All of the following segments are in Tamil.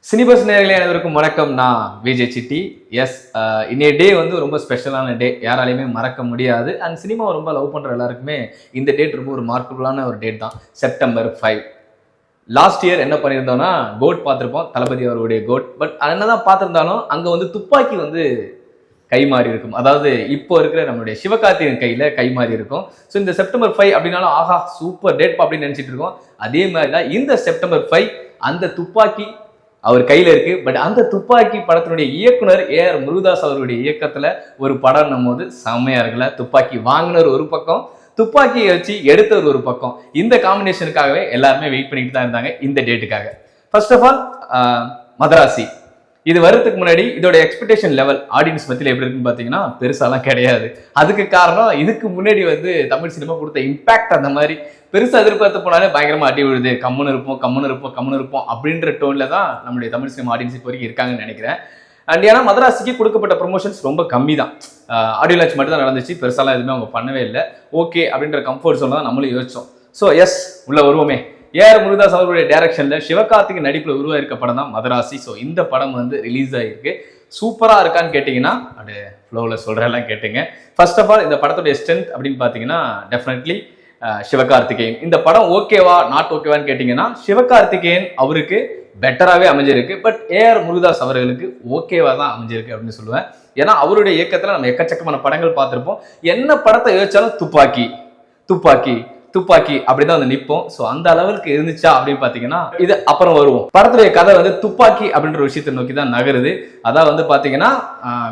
சினிபஸ் நேயர்களே அனைவருக்கும் வணக்கம். நான் விஜய் சிட்டி. எஸ், இன்னைய டே வந்து ரொம்ப ஸ்பெஷலான டே, யாராலையுமே மறக்க முடியாது. அண்ட் சினிமாவை ரொம்ப லவ் பண்ணுற எல்லாருக்குமே இந்த டேட் ரொம்ப ஒரு மார்க்கபுளான ஒரு டேட் தான். செப்டம்பர் 5. லாஸ்ட் இயர் என்ன பண்ணியிருந்தோம்னா கோட் பார்த்துருப்போம், தளபதி அவருடைய கோட். பட் என்னதான் பார்த்துருந்தாலும் அங்கே வந்து துப்பாக்கி வந்து கை மாறி இருக்கும். அதாவது இப்போ இருக்கிற நம்மளுடைய சிவகார்த்திகேயன் கையில் கை மாறி இருக்கும். ஸோ இந்த செப்டம்பர் 5 அப்படின்னாலும் ஆஹா சூப்பர் டேட் அப்படின்னு நினச்சிட்டு இருக்கோம். அதே மாதிரி தான் இந்த செப்டம்பர் 5 அந்த துப்பாக்கி அவர் கையில இருக்கு. பட் அந்த துப்பாக்கி படத்தினுடைய இயக்குனர் ஏஆர் முருகதாஸ் அவருடைய இயக்கத்துல ஒரு படம் போது செம்மையா இருக்குல்ல. துப்பாக்கி வாங்கினர் ஒரு பக்கம், துப்பாக்கியை வச்சு எடுத்தவர் ஒரு பக்கம். இந்த காம்பினேஷனுக்காகவே எல்லாருமே வெயிட் பண்ணிட்டு தான் இருந்தாங்க இந்த டேட்டுக்காக. ஃபர்ஸ்ட் ஆஃப் ஆல் மதராசி இது வரதுக்கு முன்னாடி இதோட எக்ஸ்பெக்டேஷன் லெவல் ஆடியன்ஸ் மத்தியில் எப்படி இருக்குன்னு பார்த்தீங்கன்னா பெருசாலாம் கிடையாது. அதுக்கு காரணம் இதுக்கு முன்னாடி வந்து தமிழ் சினிமா கொடுத்த இம்பாக்ட் அந்த மாதிரி பெருசாக எதிர்பார்த்து போனாலே பயங்கரமாக அடி விழுது. கம்முன்னு இருப்போம் அப்படின்ற டோன்ல தான் நம்மளுடைய தமிழ் சினிமா ஆடியன்ஸ் இப்போ வரைக்கும் இருக்காங்கன்னு நினைக்கிறேன். அண்ட் ஏன்னா மதராசிக்கு கொடுக்கப்பட்ட ப்ரொமோஷன்ஸ் ரொம்ப கம்மி தான். ஆடியோ லான்ச் மட்டும் தான் நடந்துச்சு, பெருசாலாம் எதுவுமே அவங்க பண்ணவே இல்லை. ஓகே அப்படின்ற கம்ஃபர்ட் ஜோன் தான் நம்மளும் யோசிச்சோம். ஸோ எஸ், உள்ள வருவோமே. ஏஆர் முருகதாஸ் அவருடைய டைரக்ஷன்ல சிவகார்த்திகேயன் நடிப்புல உருவாயிருக்க படம் தான் மதராசி. ஸோ இந்த படம் வந்து ரிலீஸ் ஆகிருக்கு. சூப்பரா இருக்கான்னு கேட்டீங்கன்னா அப்படியே ஃப்ளோவில் சொல்றேன் கேட்டுங்க. ஃபர்ஸ்ட் ஆஃப் ஆல் இந்த படத்துடைய ஸ்ட்ரென்த் அப்படின்னு பார்த்தீங்கன்னா டெஃபினெட்லி சிவகார்த்திகேயன். இந்த படம் ஓகேவா நாட் ஓகேவான்னு கேட்டீங்கன்னா சிவகார்த்திகேயன் அவருக்கு பெட்டராகவே அமைஞ்சிருக்கு. பட் ஏஆர் முருகதாஸ் அவர்களுக்கு ஓகேவா தான் அமைஞ்சிருக்கு அப்படின்னு சொல்லுவேன். ஏன்னா அவருடைய இயக்கத்துல நம்ம எக்கச்சக்கமான படங்கள் பார்த்திருப்போம். என்ன படத்தை யோசிச்சாலும் துப்பாக்கி துப்பாக்கி துப்பாக்கி அப்படிதான் வந்து நிற்போம். ஸோ அந்த அளவுக்கு இருந்துச்சா அப்படின்னு பாத்தீங்கன்னா இது அப்புறம் வருவோம். படத்துடைய கதை வந்து துப்பாக்கி அப்படின்ற ஒரு விஷயத்தை நோக்கி தான் நகருது. அதாவது வந்து பாத்தீங்கன்னா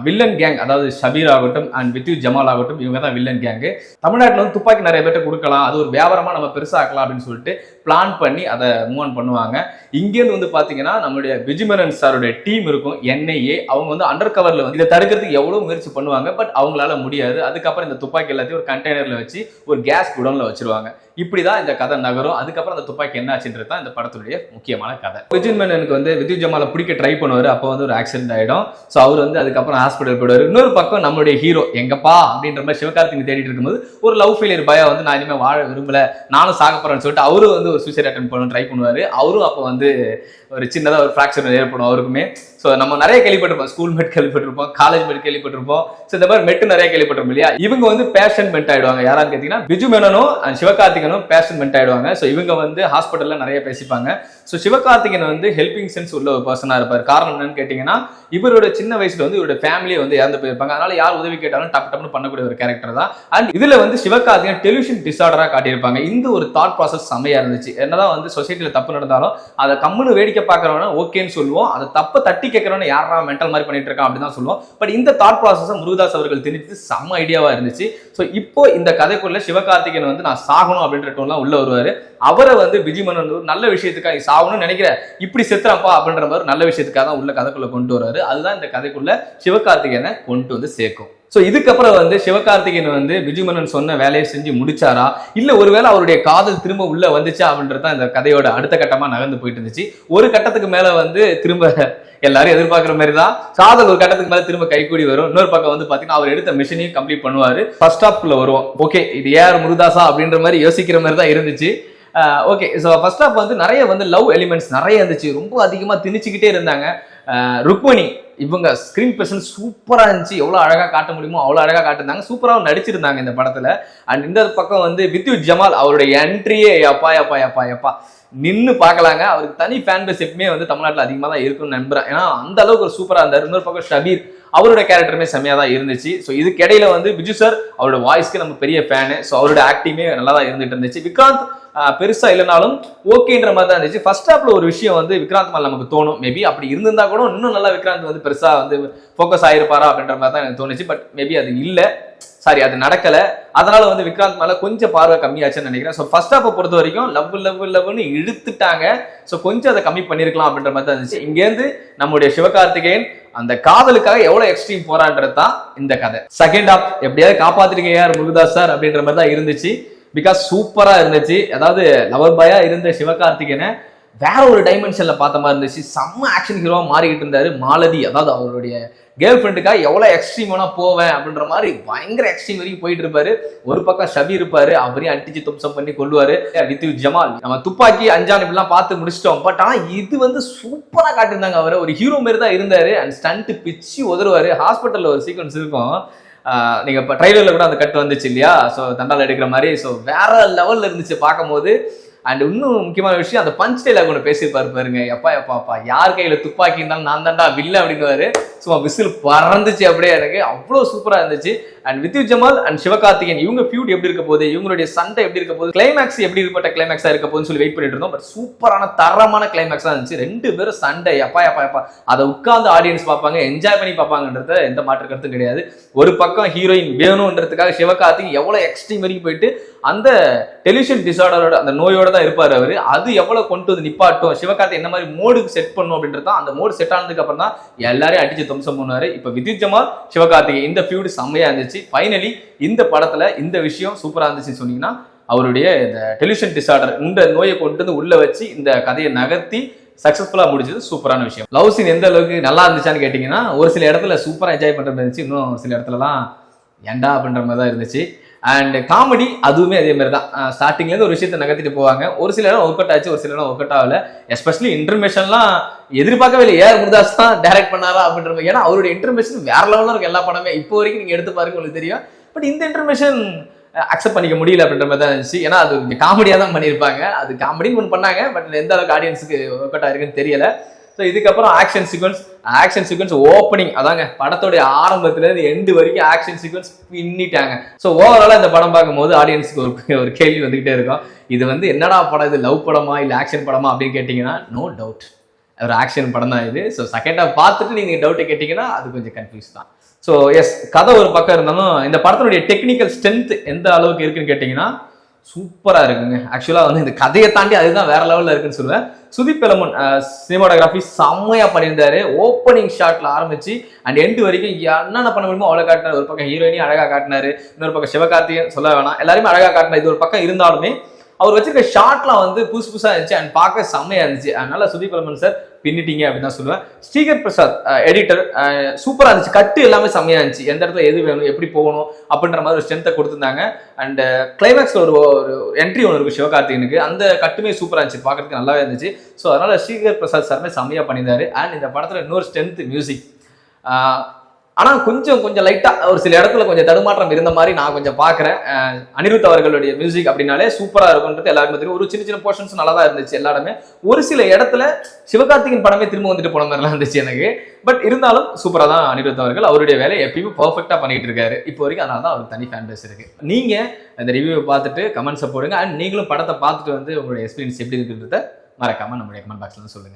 வில்லன் கேங், அதாவது ஷபீர் ஆகட்டும் அண்ட் வித்யூ ஜமால் ஆகட்டும், இவங்க தான் வில்லன் கேங்கு. தமிழ்நாட்டில் வந்து துப்பாக்கி நிறைய பேர்ட்ட கொடுக்கலாம், அது ஒரு வியாபாரமா நம்ம பெருசா ஆக்கலாம் அப்படின்னு சொல்லிட்டு பிளான் பண்ணி அதை மூவ் ஆன் பண்ணுவாங்க. இங்கேருந்து வந்து பாத்தீங்கன்னா நம்மளுடைய விஜிமரன் சாருடைய டீம் இருக்கும், NIA. அவங்க வந்து அண்டர் கவர்ல வந்து இதை தடுக்கிறதுக்கு எவ்வளவு முயற்சி பண்ணுவாங்க. பட் அவங்களால முடியாது. அதுக்கப்புறம் இந்த துப்பாக்கி எல்லாத்தையும் ஒரு கண்டெய்னர்ல வச்சு ஒரு கேஸ் குடோன்ல வச்சிருவாங்க. இப்படிதான் இந்த கதை நகரும். அதுக்கப்புறம் அந்த துப்பாக்கி என்ன ஆச்சுன்றது தான் இந்த படத்துடைய முக்கியமான கதை. விஜய் மேனனுக்கு வந்து வித்யூ ஜமாலை பிடிக்க ட்ரை பண்ணுவாரு. அப்போ வந்து ஒரு ஆக்சிடென்ட் ஆயிடும். ஸோ அவர் வந்து அதுக்கப்புறம் ஹாஸ்பிட்டல் போயிடுவார். இன்னொரு பக்கம் நம்மளுடைய ஹீரோ எங்கப்பா அப்படின்ற மாதிரி சிவகார்த்திகேயன் தேடிட்டு இருக்கும்போது ஒரு லவ் ஃபெயிலியர் பயா வந்து நான் இனிமேல் வாழ விரும்பல, நானும் சாக போறேன்னு சொல்லிட்டு அவரும் வந்து ஒரு சூசைட் அட்டெம்ப்ட் பண்ண ட்ரை பண்ணுவாரு. அவரும் அப்போ வந்து ஒரு சின்னதாக ஒரு ஃப்ராக்சர் ஏற்படும் அவருக்குமே. ஸோ நம்ம நிறைய கேள்விப்பட்டிருப்போம், ஸ்கூல் மெட் கேள்விப்பட்டிருப்போம், காலேஜ் மெட் கேள்விப்பட்டிருப்போம். ஸோ இந்த மாதிரி மெட்டு நிறைய கேள்விப்பட்டிருப்போம் இல்லையா. இவங்க வந்து பேஷன் மென்ட் ஆயிடுவாங்க. யாரான்னு கேட்டீங்கன்னா விஜய் மேனனும் சிவகார்த்திகேயனும் பேஷன் மென்ட் ஆயிடுவாங்க. ஸோ இவங்க வந்து ஹாஸ்பிட்டல்ல நிறைய பேசிப்பாங்க. ஸோ சிவகார்த்திகேயன் வந்து ஹெல்பிங் சென்ஸ் உள்ள ஒரு பர்சனா இருப்பார். காரணம் என்னன்னு கேட்டீங்கன்னா இவரோட சின்ன வயசுல வந்து இவரோட ஃபேமிலியை வந்து இறந்து போயிருப்பாங்க. அதனால யார் உதவி கேட்டாலும் டப் டப்னு பண்ணக்கூடிய ஒரு கேரக்டர் தான். அண்ட் இதுல வந்து சிவகார்த்திகேயன் டெலிவிஷன் டிசார்டரா காட்டியிருப்பாங்க. இந்த ஒரு தாட் ப்ராசஸ் செம்மையா இருந்துச்சு. என்னதான் வந்து சொசைட்டில தப்பு நடந்தாலும் அதை கம்முன்னு வேடிக்கை பார்க்கறவன ஓகேன்னு சொல்லுவோம், அதை தப்ப தட்டி கேட்கறவன யாரா மென்டல் மாதிரி பண்ணிட்டு இருக்கான் அப்படின்னு சொல்லுவோம். பட் இந்த தாட் ப்ராசஸ் முருகதாஸ் அவர்கள் திணித்து செம்ம ஐடியாவா இருந்துச்சு. ஸோ இப்போ இந்த கதைக்குள்ள சிவகார்த்திகேயன் வந்து நான் சாகணும் அப்படின்ற டோன்லாம் உள்ள வருவாரு. அவரை வந்து விஜய் மேனன் நல்ல விஷயத்துக்காக சாகணும்னு நினைக்கிற இப்படி செத்துறாப்பா அப்படின்ற மாதிரி நல்ல விஷயத்துக்காக தான் உள்ள கதைக்குள்ள கொண்டு வராரு. அதுதான் இந்த கதைக்குள்ள சிவகார்த்திகேயனை கொண்டு வந்து சேர்க்கும். ஸோ இதுக்கப்புறம் வந்து சிவகார்த்திகேயன் வந்து விஜய் மேனன் சொன்ன வேலையை செஞ்சு முடிச்சாரா, இல்ல ஒருவேளை அவருடைய காதல் திரும்ப உள்ள வந்துச்சா அப்படின்றதான் இந்த கதையோட அடுத்த கட்டமா நகர்ந்து போயிட்டு இருந்துச்சு. ஒரு கட்டத்துக்கு மேல வந்து திரும்ப எல்லாரும் எதிர்பார்க்கிற மாதிரி தான் காதல் ஒரு கட்டத்துக்கு மேல திரும்ப கைகூடி வரும். இன்னொரு பக்கம் வந்து பாத்தீங்கன்னா அவர் எடுத்த மிஷனையும் கம்ப்ளீட் பண்ணுவாரு. ஃபர்ஸ்ட் ஹாஃப்ல வருவோம். ஓகே, இது ஏஆர் முருகதாஸா அப்படின்ற மாதிரி யோசிக்கிற மாதிரி தான் இருந்துச்சு. ஓகே, ஸோ ஃபர்ஸ்ட் ஹாஃப் வந்து நிறைய வந்து லவ் எலிமெண்ட்ஸ் நிறைய இருந்துச்சு. ரொம்ப அதிகமாக திணிச்சுக்கிட்டே இருந்தாங்க. ருக்மணி இவங்க ஸ்கிரீன் பிரசன்ஸ் சூப்பரா இருந்துச்சு. எவ்வளவு அழகா காட்ட முடியுமோ அவ்வளவு அழகா காட்டிருந்தாங்க. சூப்பராகவும் நடிச்சிருந்தாங்க இந்த படத்துல. அண்ட் இந்த பக்கம் வந்து வித்யூ ஜமால் அவருடைய என்ட்ரியே எப்பா எப்பா எப்பா எப்பா நின்று பார்க்கலாங்க. அவருக்கு தனி ஃபேன் பேஸ் எப்பவுமே வந்து தமிழ்நாட்டில் அதிகமாக தான் இருக்குன்னு நம்புறேன். ஏன்னா அந்த அளவுக்கு ஒரு சூப்பரா இருந்தார். இன்னொரு பக்கம் ஷபீர் அவரோட கேரக்டருமே செம்மையா தான் இருந்துச்சு. ஸோ இதுக்கு இடையில வந்து விஜு சார் அவரோட வாய்ஸ்க்கு நம்ம பெரிய ஃபேனு. ஸோ அவரோட ஆக்டிங்கே நல்லா தான் இருந்துட்டு இருந்துச்சு. விக்ராந்த் பெருசா இல்லைனாலும் ஓகேன்ற மாதிரி தான் இருந்துச்சு. ஃபர்ஸ்ட் ஹாப்ல ஒரு விஷயம் வந்து விக்ராந்த் மேல நமக்கு தோணும், மேபி அப்படி இருந்திருந்தா கூட இன்னும் நல்லா விக்ராந்த் வந்து பெருசா வந்து ஃபோக்கஸ் ஆயிருப்பாரா அப்படின்ற மாதிரி தான் எனக்கு தோணுச்சு. பட் மேபி அது இல்லை, சாரி அது நடக்கல. அதனால வந்து விக்ராந்த் மேல கொஞ்சம் பார்வை கம்மியாச்சுன்னு நினைக்கிறேன். ஸோ ஃபர்ஸ்ட் ஹாப்பை பொறுத்த வரைக்கும் லவ்னு இழுத்துட்டாங்க. ஸோ கொஞ்சம் அதை கம்மி பண்ணிருக்கலாம் அப்படின்ற மாதிரி தான் இருந்துச்சு. இங்கேருந்து நம்முடைய சிவகார்த்திகேயன் அந்த காதலுக்காக எவ்வளவு எக்ஸ்ட்ரீம் போறான்றது தான் இந்த கதை. செகண்ட் ஹாப் எப்படியாவது காப்பாத்திருக்க யார் முருகதாஸ் சார் அப்படின்ற மாதிரி தான் இருந்துச்சு. பிகாஸ் சூப்பரா இருந்துச்சு. அதாவது லவர் பாயா இருந்த சிவகார்த்திகேயனை வேற ஒரு டைமென்ஷன்ல பார்த்த மாதிரி இருந்துச்சு. செம்ம ஆக்ஷன் ஹீரோவா மாறிக்கிட்டு இருந்தாரு. மாலதி, அதாவது அவருடைய கேர்ள் ஃப்ரெண்டுக்காக எவ்வளவு எக்ஸ்ட்ரீமானா போவேன் அப்படின்ற மாதிரி பயங்கர எக்ஸ்ட்ரீம் வரைக்கும் போயிட்டு இருப்பாரு. ஒரு பக்கம் ஷபி இருப்பாரு, அவரையும் அடிச்சு தும்சம் பண்ணி கொள்வாரு. வித் ஜமால் நம்ம துப்பாக்கி அஞ்சான் இப்படிலாம் பார்த்து முடிச்சிட்டோம். பட் ஆனா இது வந்து சூப்பரா காட்டியிருந்தாங்க. அவரை ஒரு ஹீரோ மாதிரி தான் இருந்தாரு. அண்ட் ஸ்டண்ட் பிச்சு உதருவாரு. ஹாஸ்பிட்டல்ல ஒரு சீக்வன்ஸ் இருக்கும், நீங்க இப்போ ட்ரைலர்ல கூட அந்த கட்டு வந்துச்சு இல்லையா, ஸோ தண்டால் எடுக்கிற மாதிரி. ஸோ வேற லெவல்ல இருந்துச்சு பார்க்கும்போது. அண்ட் இன்னும் முக்கியமான விஷயம், அந்த பஞ்ச் டைலாக் ஒன்று பேசியிருப்பாரு பாருங்க, எப்பா யார் கையில துப்பாக்கி இருந்தாலும் நான் தாண்டா வில்ல அப்படின்னு. சும்மா விசில் பறந்துச்சு அப்படியே. எனக்கு அவ்வளோ சூப்பரா இருந்துச்சு. And with you Jamal and Sivakarthikeyan இவங்க ஃபியூட் எப்படி இருக்க போகுது, இவங்களுடைய சண்டை எப்படி இருக்க போகுது, கிளைமேக்ஸ் எப்படி இருப்பட்ட கிளைமேக்ஸா இருக்க போகுதுன்னு சொல்லி வெயிட் பண்ணிட்டு இருந்தோம். பட் சூப்பரான தரமான கிளைமேக்ஸா இருந்துச்சு. ரெண்டு பேரும் சண்டை எப்பா அதை உட்கார்ந்து ஆடியன்ஸ் பார்ப்பாங்க, என்ஜாய் பண்ணி பார்ப்பாங்கன்றத எந்த மாற்று கருத்தும் கிடையாது. ஒரு பக்கம் ஹீரோயின் வேணும்ன்றதுக்காக சிவகார்த்திகேயன் எவ்வளவு எக்ஸ்ட்ரீம் வரைக்கும் போயிட்டு அந்த டெலிவிஷன் டிசார்டரோட அந்த நோயோட தான் இருப்பாரு அவரு. அது எவ்வளவு கொண்டு வந்து நிப்பாட்டும், சிவகார்த்திகேயன் என்ன மாதிரி மோடுக்கு செட் பண்ணும் அப்படின்றது தான். அந்த மோடு செட் ஆனதுக்கு அப்புறம் தான் எல்லாரையும் அடிச்சு தும்சம் பண்ணுவாரு. இப்ப வித்யுத் ஜமால் சிவகார்த்திகேயன் இந்த ஃபியூட் செம்மையா இருந்துச்சு. ஃபைனலி இந்த படத்துல இந்த விஷயம் சூப்பரா இருந்துச்சுன்னு சொன்னீங்கன்னா, அவருடைய இந்த டெலிவிஷன் டிசார்டர் இந்த நோயை கொண்டு வந்து உள்ள வச்சு இந்த கதையை நகர்த்தி சக்சஸ்ஃபுல்லா முடிச்சது சூப்பரான விஷயம். லவ் சீன் எந்த அளவுக்கு நல்லா இருந்துச்சான்னு கேட்டீங்கன்னா, ஒரு சில இடத்துல சூப்பரா என்ஜாய் பண்ற மாதிரி இருந்துச்சு, இன்னும் சில இடத்துலலாம் ஏண்டா அப்படின்ற மாதிரி தான் இருந்துச்சு. அண்ட் காமெடி அதுவுமே அதே மாதிரி தான். ஸ்டார்டிங்ல இருந்து ஒரு விஷயத்தை நகர்த்திட்டு போவாங்க. ஒரு சில இடம் ஒர்க் அவுட் ஆச்சு, ஒரு சில இடம் ஒர்க் அவுட் ஆகல. எஸ்பெஷலி இன்டர்மேஷன்லாம் எதிர்பார்க்கவே இல்லை, ஏஆர் முருகதாஸ் தான் டைரக்ட் பண்ணாரா அப்படின்ற மாதிரி. ஏன்னா அவருடைய இன்டர்மேஷன் வேற லெவலில் இருக்கு எல்லா படமே. இப்போ வரைக்கும் நீங்க எடுத்து பாருங்க உங்களுக்கு தெரியும். பட் இந்த இன்டர்மேஷன் அக்செப்ட் பண்ணிக்க முடியல அப்படின்ற மாதிரி தான் இருந்துச்சு. ஏன்னா அது காமெடியா தான் பண்ணியிருப்பாங்க. அது காமெடின்னு ஒன்று பண்ணாங்க, பட் எந்த அளவுக்கு ஆடியன்ஸுக்கு ஒர்க் அவுட் ஆயிருக்குன்னு தெரியல. ஸோ இதுக்கப்புறம் ஆக்ஷன் சீக்வன்ஸ் ஓப்பனிங், அதாங்க படத்தோடைய ஆரம்பத்துல இருந்து எண்டு வரைக்கும் ஆக்ஷன் சீக்வன்ஸ் பின்னிட்டாங்க. ஸோ ஓவராலா இந்த படம் பார்க்கும்போது ஆடியன்ஸுக்கு ஒரு கேள்வி வந்துகிட்டே இருக்கும், இது வந்து என்னடா படம், இது லவ் படமா இல்லை ஆக்ஷன் படமா அப்படின்னு கேட்டீங்கன்னா, நோ டவுட் ஒரு ஆக்ஷன் படம் தான் இது. ஸோ செகண்ட் ஹாஃப் பார்த்துட்டு நீங்க டவுட்டை கேட்டீங்கன்னா அது கொஞ்சம் கன்ஃபியூஸ் தான். ஸோ எஸ், கதை ஒரு பக்கம் இருந்தாலும் இந்த படத்தினுடைய டெக்னிக்கல் ஸ்ட்ரென்த் எந்த அளவுக்கு இருக்குன்னு கேட்டீங்கன்னா சூப்பரா இருக்குங்க. ஆக்சுவலா வந்து இந்த கதையை தாண்டி அதுதான் வேற லெவல்ல இருக்குன்னு சொல்லுவேன். சுதீப் பெலமன் சினிமாட்டோகிராஃபி செம்மையா பண்ணியிருந்தாரு. ஓப்பனிங் ஷாட்ல ஆரம்பிச்சு அண்ட் எண்டு வரைக்கும் என்னென்ன பண்ண முடியுமோ அவ்வளோ காட்டினாரு. ஒரு பக்கம் ஹீரோயினையும் அழகா காட்டினாரு, இன்னொரு பக்கம் சிவகார்த்திகேயன் சொல்ல வேணாம், எல்லாருமே அழகா காட்டினார். இது ஒரு பக்கம் இருந்தாலுமே அவர் வச்சிருக்க ஷாட்லாம் வந்து புதுசா இருந்துச்சு அண்ட் பார்க்க செம்மையா இருந்துச்சு. அதனால சுதீப் பெலமன் சார் பின்னிட்டீங்க அப்படின்னு தான் சொல்லுவேன். ஸ்ரீகர் பிரசாத் எடிட்டர் சூப்பரா இருந்துச்சு. கட்டு எல்லாமே செம்மையா இருந்துச்சு. எந்த இடத்துல எது வேணும், எப்படி போகணும் அப்படின்ற மாதிரி ஒரு ஸ்ட்ரென்த்தை கொடுத்துருந்தாங்க. அண்ட் கிளைமேக்ஸ்ல ஒரு என்ட்ரி ஒன்று இருக்கு சிவகார்த்திகனுக்கு, அந்த கட்டுமே சூப்பரா இருந்துச்சு, பார்க்கறதுக்கு நல்லாவே இருந்துச்சு. ஸோ அதனால ஸ்ரீகர் பிரசாத் சாருமே செம்மையா பண்ணியிருந்தாரு. அண்ட் இந்த படத்துல இன்னொரு ஸ்ட்ரென்த் மியூசிக். ஆனா கொஞ்சம் லைட்டா ஒரு சில இடத்துல கொஞ்சம் தடுமாற்றம் இருந்த மாதிரி நான் கொஞ்சம் பாக்குறேன். அனிருத் அவர்களுடைய மியூசிக் அப்படின்னாலே சூப்பரா இருக்கும்ன்றது எல்லாருமே தெரியும். ஒரு சின்ன போர்ஷன்ஸ் நல்லா தான் இருந்துச்சு எல்லாருமே. ஒரு சில இடத்துல சிவகார்த்திகேயன் படமே திரும்ப வந்துட்டு போன மாதிரிலாம் இருந்துச்சு எனக்கு. பட் இருந்தாலும் சூப்பரா தான் அனிருத் அவர்கள் அவருடைய வேலையை எப்பயுமே பர்ஃபெக்டா பண்ணிட்டு இருக்காரு இப்போ வரைக்கும். அதனால தான் அவருக்கு தனி ஃபேன் பேஸ் இருக்கு. நீங்க அந்த ரிவ்யூவை பார்த்துட்டு கமெண்ட்ஸை போடுங்க. அண்ட் நீங்களும் படத்தை பார்த்துட்டு வந்து உங்களுடைய எக்ஸ்பீரியன்ஸ் எப்படி இருக்குன்றத மறக்காம நம்மளுடைய கமெண்ட் பாக்ஸ்ல சொல்லுங்க.